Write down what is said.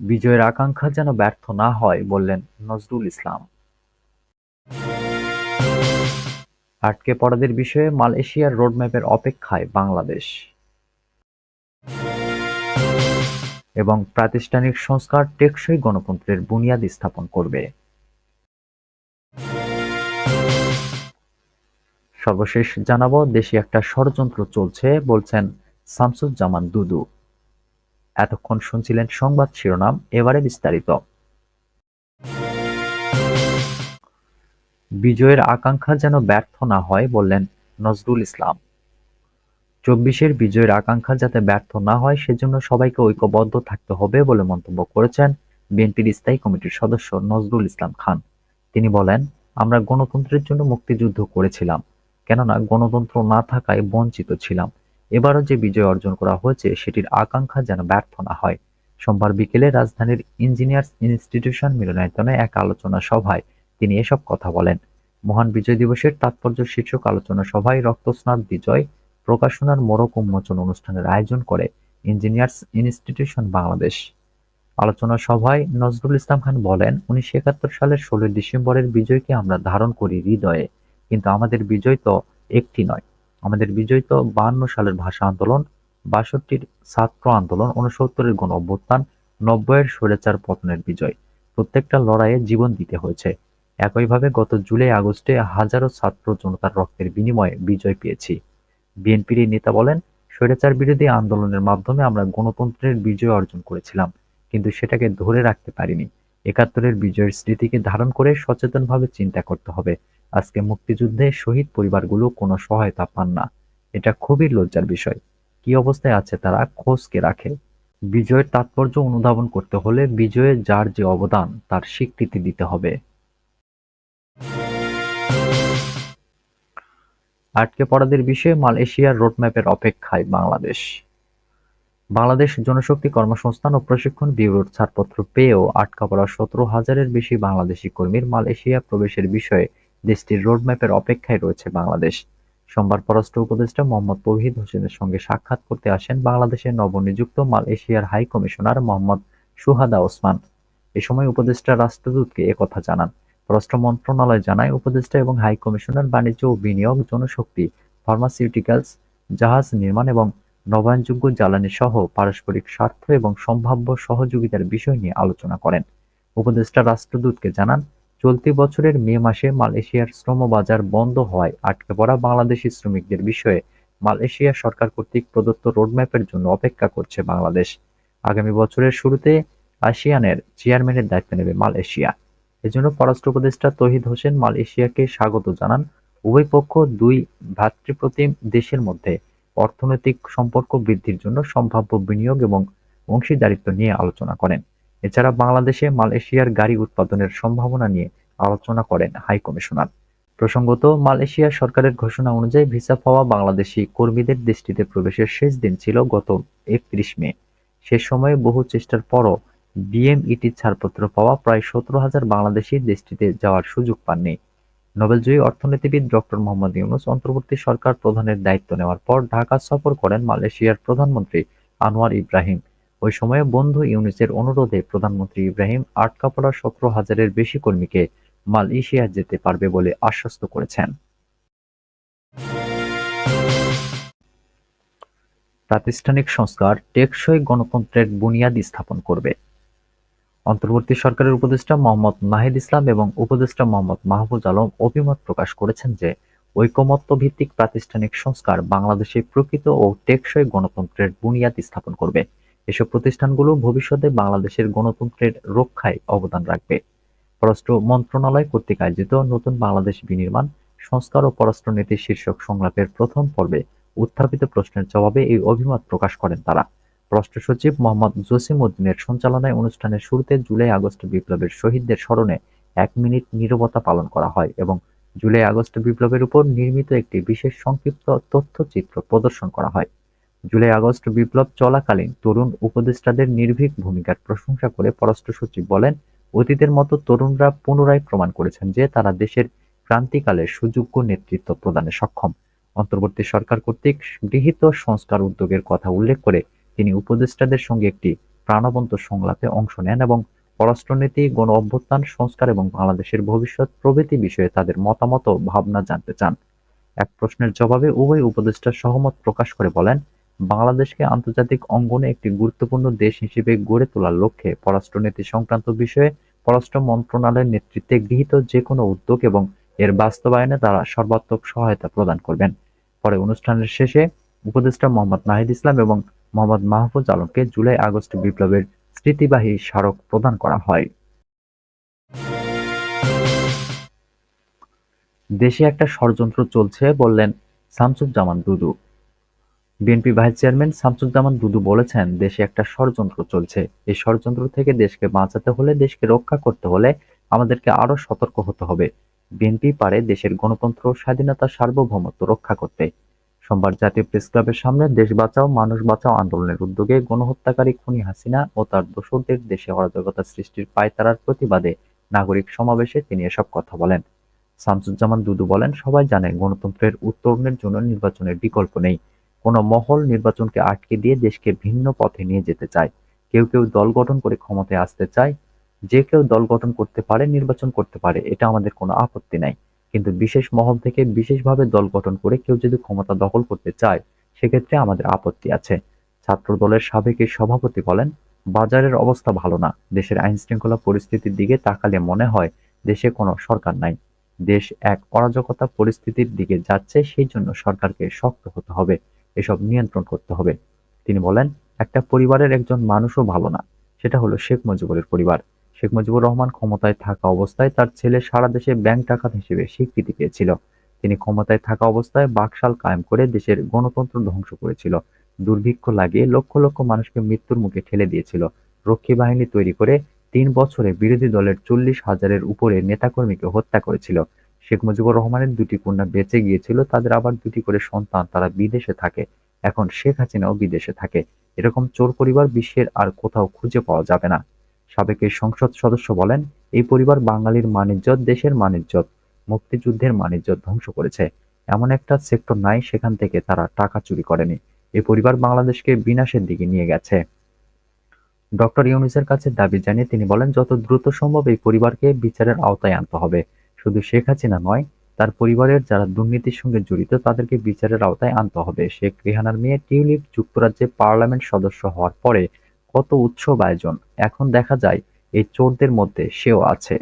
বিজয়ের আকাঙ্ক্ষা যেন ব্যর্থ না হয় বললেন নজরুল ইসলাম। আটকে পড়াদের বিষয়ে মালয়েশিয়ার রোডম্যাপের অপেক্ষায় বাংলাদেশ এবং প্রাতিষ্ঠানিক সংস্কার টেকসই গণতন্ত্রের বুনিয়াদ স্থাপন করবে। সর্বশেষ জানাবো, দেশে একটা ষড়যন্ত্র চলছে বলছেন শামসুজ্জামান দুদু। এতক্ষণ শুনছিলেন সংবাদ শিরোনাম, এবারে বিস্তারিত। বিজয়ের আকাঙ্ক্ষা যেন ব্যর্থ না হয় বললেন নজরুল ইসলাম। ২৪-এর বিজয়ের আকাঙ্ক্ষা যাতে ব্যর্থ না হয় সেজন্য সবাইকে ঐক্যবদ্ধ থাকতে হবে বলে মন্তব্য করেছেন বিএনপির স্থায়ী কমিটির সদস্য নজরুল ইসলাম খান। তিনি বলেন, আমরা গণতন্ত্রের জন্য মুক্তিযুদ্ধ করেছিলাম, কেননা গণতন্ত্র না থাকায় বঞ্চিত ছিলাম। এবারও যে বিজয় অর্জন করা হয়েছে সেটির আকাঙ্ক্ষা যেন ব্যর্থ না হয়। সোমবার বিকেলে রাজধানীর ইঞ্জিনিয়ার্স ইনস্টিটিউশন মিলনায়তনে এক আলোচনা সভায় তিনি এসব কথা বলেন। মহান বিজয় দিবসের তাৎপর্য শীর্ষক আলোচনা সভায় রক্তস্নাত বিজয় প্রকাশনার মোড়ক উন্মোচন অনুষ্ঠানের আয়োজন করে ইঞ্জিনিয়ার্স ইনস্টিটিউশন বাংলাদেশ। আলোচনা সভায় নজরুল ইসলাম খান বলেন, ১৯৭১ সালের ১৬ ডিসেম্বরের বিজয়কে আমরা ধারণ করি হৃদয়ে, কিন্তু আমাদের বিজয় তো একটি নয়। আমাদের বিজয় তো ৫২ সালের ভাষা আন্দোলন, ৬২-র ছাত্র আন্দোলন, ৬৯-এর গণ অভ্যুত্থান, ৯০-এর স্বৈরাচার পতনের বিজয়। প্রত্যেকটা লড়াইয়ে জীবন দিতে হয়েছে। একইভাবে গত জুলাই আগস্টে হাজারো ছাত্র জনতার রক্তের বিনিময়ে বিজয় পেয়েছি। বিএনপির এই নেতা বলেন, স্বৈরাচার বিরোধী আন্দোলনের মাধ্যমে আমরা গণতন্ত্রের বিজয় অর্জন করেছিলাম, কিন্তু সেটাকে ধরে রাখতে পারিনি। ৭১-এর বিজয়ের স্মৃতিকে ধারণ করে সচেতনভাবে চিন্তা করতে হবে। আজকে মুক্তিযুদ্ধে শহীদ পরিবারগুলো কোনো সহায়তা পান না। এটা খুবই লজ্জার বিষয়। কি অবস্থায় আছে তারা, খোঁজ কে রাখে? বিজয়ের তাৎপর্য অনুধাবন করতে হলে বিজয়ে যার যে অবদান তার স্বীকৃতি দিতে হবে। আটকে পড়াদের বিষয়ে মালয়েশিয়ার রোডম্যাপের অপেক্ষায় বাংলাদেশ। বাংলাদেশ জনশক্তি কর্মসংস্থান ও প্রশিক্ষণ ব্যুরোর ছাড়পত্র পেয়েও আটকা পড়া ১৭,০০০-এর বেশি বাংলাদেশি কর্মীর মালয়েশিয়া প্রবেশের বিষয়ে দেশটির রোডম্যাপের অপেক্ষায় রয়েছে বাংলাদেশ। সোমবার পররাষ্ট্র উপদেষ্টা মোহাম্মদ তৌহিদ হোসেনের সঙ্গে সাক্ষাৎ করতে আসেন বাংলাদেশের নবনিযুক্ত মালয়েশিয়ার হাই কমিশনার মোহাম্মদ সুহাদা ওসমান। এ সময় উপদেষ্টা রাষ্ট্রদূতকে একথা জানান। পররাষ্ট্র মন্ত্রণালয় জানায়, উপদেষ্টা এবং হাই কমিশনার বাণিজ্য ও বিনিয়োগ, জনশক্তি, ফার্মাসিউটিক্যালস, জাহাজ নির্মাণ এবং নবায়নযোগ্য জ্বালানি সহ পারস্পরিক স্বার্থ এবং সম্ভাব্য সহযোগিতার বিষয় নিয়ে আলোচনা করেন। উপদেষ্টা রাষ্ট্রদূতকে জানান, চলতি বছরের মে মাসে মালয়েশিয়ার শ্রমবাজার বন্ধ হওয়ায় আটকে পড়া বাংলাদেশি শ্রমিকদের বিষয়ে মালয়েশিয়া সরকার কর্তৃক প্রদত্ত রোডম্যাপের জন্য অপেক্ষা করছে বাংলাদেশ। আগামী বছরের শুরুতে আসিয়ানের চেয়ারম্যানের দায়িত্ব নেবে মালয়েশিয়া। এজন্য পররাষ্ট্র উপদেষ্টা তৌহিদ হোসেন মালয়েশিয়াকে স্বাগত জানান। উভয় পক্ষ দুই ভ্রাতৃপ্রতিম দেশের মধ্যে অর্থনৈতিক সম্পর্ক বৃদ্ধির জন্য সম্ভাব্য বিনিয়োগ এবং অংশীদারিত্ব নিয়ে আলোচনা করেন। এছাড়া বাংলাদেশে মালয়েশিয়ার গাড়ি উৎপাদনের সম্ভাবনা নিয়ে আলোচনা করেন হাই কমিশনার। প্রসঙ্গত, মালয়েশিয়া সরকারের ঘোষণা অনুযায়ী ভিসা পাওয়া বাংলাদেশি কর্মীদের দেশটিতে প্রবেশের শেষ দিন ছিল গত ৩১ মে। সে সময়ে বহু চেষ্টার পরও বিএমইটির ছাড়পত্র পাওয়া প্রায় ১৭,০০০ বাংলাদেশি দেশটিতে যাওয়ার সুযোগ পাননি। নোবেলজয়ী অর্থনীতিবিদ ডক্টর মোহাম্মদ ইউনূস অন্তর্বর্তী সরকার প্রধানের দায়িত্ব নেওয়ার পর ঢাকা সফর করেন মালয়েশিয়ার প্রধানমন্ত্রী আনোয়ার ইব্রাহিম। ওই সময়ে বন্ধু ইউনূসের অনুরোধে প্রধানমন্ত্রী ইব্রাহিম আটকা পড়া ১৭,০০০-এর বেশি কর্মীকে মালয়েশিয়া যেতে পারবে বলে আশ্বস্ত করেছেন। প্রাতিষ্ঠানিক সংস্কার টেকসই গণতন্ত্রের বুনিয়াদ স্থাপন করবে। অন্তর্বর্তী সরকারের উপদেষ্টা মোহাম্মদ নাহিদ ইসলাম এবং উপদেষ্টা মোহাম্মদ মাহফুজ আলম অভিমত প্রকাশ করেছেন যে, ঐকমত্য-ভিত্তিক প্রাতিষ্ঠানিক সংস্কার বাংলাদেশে প্রকৃত ও টেকসই গণতন্ত্রের বুনিয়াদ স্থাপন করবে। এসব প্রতিষ্ঠানগুলো ভবিষ্যতে বাংলাদেশের গণতন্ত্রের রক্ষায় অবদান রাখবে। পররাষ্ট্র মন্ত্রণালয় কর্তৃক আয়োজিত নতুন বাংলাদেশ বিনির্মাণ, সংস্কার ও পররাষ্ট্রনীতি শীর্ষক সংলাপের প্রথম পর্বে উত্থাপিত প্রশ্নের জবাবে এই অভিমত প্রকাশ করেন তারা। পররাষ্ট্র সচিব মোহাম্মদ জসিম উদ্দিনের সঞ্চালনায় অনুষ্ঠানের শুরুতে জুলাই-আগস্ট বিপ্লবের শহীদদের স্মরণে ১ মিনিট নীরবতা পালন করা হয় এবং জুলাই-আগস্ট বিপ্লবের উপর নির্মিত একটি বিশেষ সংক্ষিপ্ত তথ্যচিত্র প্রদর্শন করা হয়। জুলাই-আগস্ট বিপ্লব চলাকালীন তরুণ উপদেষ্টাদের নির্ভীক ভূমিকার প্রশংসা করে পররাষ্ট্র সচিব বলেন, অতীতের মতো তরুণরা পুনরায় প্রমাণ করেছেন যে তারা দেশের ক্রান্তিকালে সুযোগ্য নেতৃত্ব প্রদানে সক্ষম। অন্তর্বর্তী সরকার কর্তৃক গৃহীত সংস্কার উদ্যোগের কথা উল্লেখ করে তিনি উপদেষ্টাদের সঙ্গে একটি প্রাণবন্ত সংলাপে অংশ নেন এবং পররাষ্ট্রনীতি, গণ-অভ্যুত্থান, সংস্কার এবং বাংলাদেশের ভবিষ্যৎ প্রভৃতি বিষয়ে তাদের মতামত ও ভাবনা জানতে চান। এক প্রশ্নের জবাবে উভয় উপদেষ্টা সহমত প্রকাশ করে বলেন, বাংলাদেশকে আন্তর্জাতিক অঙ্গনে একটি গুরুত্বপূর্ণ দেশ হিসেবে গড়ে তোলার লক্ষ্যে পররাষ্ট্রনীতি সংক্রান্ত বিষয়ে পররাষ্ট্র মন্ত্রণালয়ের নেতৃত্বে গৃহীত যেকোনো উদ্যোগ এবং এর বাস্তবায়নে তারা সর্বাত্মক সহায়তা প্রদান করবেন। পরে অনুষ্ঠানের শেষে উপদেষ্টা মোহাম্মদ নাহিদ ইসলাম এবং মোহাম্মদ মাহফুজ আলমকে জুলাই-আগস্ট বিপ্লবের স্মৃতিবাহী স্মারক প্রদান করা হয়। দেশে একটা ষড়যন্ত্র চলছে বললেন শামসুজ্জামান দুদু। বিএনপি ভাইস চেয়ারম্যান শামসুজ্জামান দুদু বলেছেন, দেশে একটা ষড়যন্ত্র চলছে। এই ষড়যন্ত্র থেকে দেশকে বাঁচাতে হলে, দেশকে রক্ষা করতে হলে আমাদেরকে আরো সতর্ক হতে হবে। বিএনপি পারে দেশের গণতন্ত্র, স্বাধীনতা, সার্বভৌমত্ব রক্ষা করতে। সোমবার জাতীয় প্রেসক্লাবের সামনে দেশ বাঁচাও, মানুষ বাঁচাও আন্দোলনের উদ্যোগে গণহত্যাকারী খুনি হাসিনা ও তার দোসরদের দেশে অরাজকতা সৃষ্টির পায়তারার প্রতিবাদে নাগরিক সমাবেশে তিনি এসব কথা বলেন। শামসুজ্জামান দুদু বলেন, সবাই জানে গণতন্ত্রের উত্তরণের জন্য নির্বাচনের বিকল্প নেই। কোনো মহল নির্বাচনকে আটকে দিয়ে দেশকে ভিন্ন পথে নিয়ে যেতে চায়। কেউ কেউ দল গঠন করে ক্ষমতায় আসতে চায়। যে কেউ দল গঠন করতে পারে, নির্বাচন করতে পারে, এটা আমাদের কোনো আপত্তি নাই। কিন্তু বিশেষ মহল থেকে বিশেষভাবে দল গঠন করে কেউ যদি ক্ষমতা দখল করতে চায়, সেক্ষেত্রে আমাদের আপত্তি আছে। ছাত্র দলের সাবেক এই সভাপতি বলেন, বাজারের অবস্থা ভালো না। দেশের আইনশৃঙ্খলা পরিস্থিতির দিকে তাকালে মনে হয় দেশে কোনো সরকার নাই। দেশ এক অরাজকতা পরিস্থিতির দিকে যাচ্ছে, সেই জন্য সরকারকে শক্ত হতে হবে, এসব নিয়ন্ত্রণ করতে হবে। তিনি বলেন, একটা পরিবারের একজন মানুষও ভালো না, সেটা হলো শেখ মুজিবুরের পরিবার। শেখ মুজিবুর রহমান ক্ষমতায় থাকা অবস্থায় তার ছেলে সারা দেশে ব্যাংক ডাকাত হিসেবে স্বীকৃতি পেয়েছিল। তিনি ক্ষমতায় থাকা অবস্থায় বাকশাল কায়েম করে দেশের গণতন্ত্র ধ্বংস করেছিল। দুর্ভিক্ষ লাগিয়ে লক্ষ লক্ষ মানুষকে মৃত্যুর মুখে ঠেলে দিয়েছিল। রক্ষী বাহিনী তৈরি করে 3 বছরে বিরোধী দলের 40,000-এর উপরে নেতাকর্মীকে হত্যা করেছিল। শেখ মুজিবুর রহমানের 2টি কন্যা বেঁচে গিয়েছিল, তাদের আবার 2টি করে সন্তান, তারা বিদেশে থাকে। এখন শেখ হাসিনাও বিদেশে থাকে। এরকম চোর পরিবার বিশ্বের আর কোথাও খুঁজে পাওয়া যাবে না। সাবেক এই সংসদ সদস্য বলেন, এই পরিবার বাঙালির মান-ইজ্জত, দেশের মান-ইজ্জত, মুক্তিযুদ্ধের মান-ইজ্জত ধ্বংস করেছে। এমন একটা সেক্টর নাই সেখান থেকে তারা টাকা চুরি করেনি। এই পরিবার বাংলাদেশকে বিনাশের দিকে নিয়ে গেছে। ডক্টর ইউনূসের কাছে দাবি জানিয়ে তিনি বলেন, যত দ্রুত সম্ভব এই পরিবারকে বিচারের আওতায় আনতে হবে। শুধু শেখ হাসিনা নয়, তার পরিবারের যারা দুর্নীতির সঙ্গে জড়িত তাদেরকে বিচারের আওতায় আনতে হবে। শেখ রেহানার মেয়ে টিউলিপ যুক্তরাজ্যে পার্লামেন্ট সদস্য হওয়ার পরে কত উৎসব আয়োজন, এখন দেখা যায় এই চোরদের মধ্যে সেও আছে।